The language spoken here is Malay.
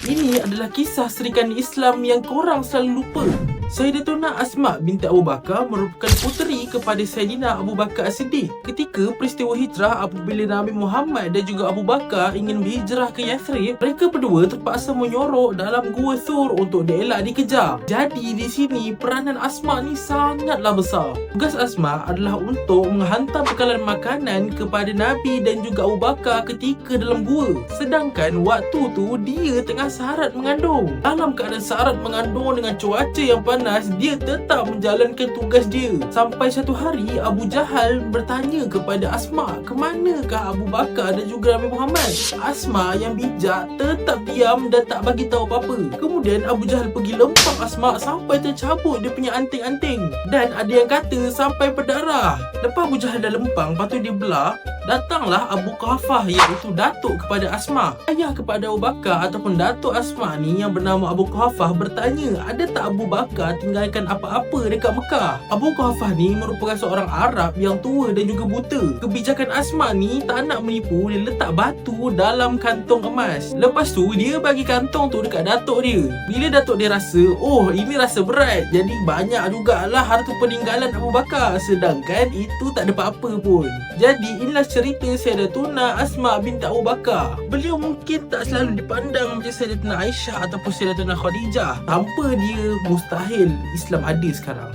Ini adalah kisah Serikandi Islam yang korang selalu lupa. Sayyidatuna Asma binti Abu Bakar merupakan puteri kepada Sayyidina Abu Bakar As-Siddiq. Ketika peristiwa hijrah apabila Nabi Muhammad dan juga Abu Bakar ingin berhijrah ke Yathrib, mereka berdua terpaksa menyorok dalam Gua Thur untuk dielak dikejar. Jadi di sini peranan Asma ni sangatlah besar. Tugas Asma adalah untuk menghantar bekalan makanan kepada Nabi dan juga Abu Bakar ketika dalam gua. Sedangkan waktu tu dia tengah syarat mengandung. Dalam keadaan syarat mengandung dengan cuaca yang panas, dia tetap menjalankan tugas dia. Sampai satu hari Abu Jahal bertanya kepada Asma, ke manakah Abu Bakar dan juga Nabi Muhammad? Asma yang bijak tetap diam dan tak bagi tahu apa-apa. Kemudian Abu Jahal pergi lempang Asma sampai tercabut dia punya anting-anting. Dan ada yang kata sampai berdarah. Lepas Abu Jahal dah lempang, lepas tu dia belah, datanglah Abu Quhafah iaitu datuk kepada Asma. Ayah kepada Abu Bakar ataupun datuk Asma ni yang bernama Abu Quhafah bertanya, ada tak Abu Bakar tinggalkan apa-apa dekat Mekah? Abu Quhafah ni merupakan seorang Arab yang tua dan juga buta. Kebijakan Asma ni tak nak menipu, dia letak batu dalam kantong emas. Lepas tu dia bagi kantong tu dekat datuk dia. Bila datuk dia rasa, oh ini rasa berat, jadi banyak jugalah harta peninggalan Abu Bakar, sedangkan itu tak ada apa-apa pun. Jadi inilah cerita Sayyidatuna Asma binti Abu Bakar. Beliau mungkin tak selalu dipandang macam Sayyidatuna Aisyah ataupun Sayyidatuna Khadijah. Tanpa dia mustahil Islam ada sekarang.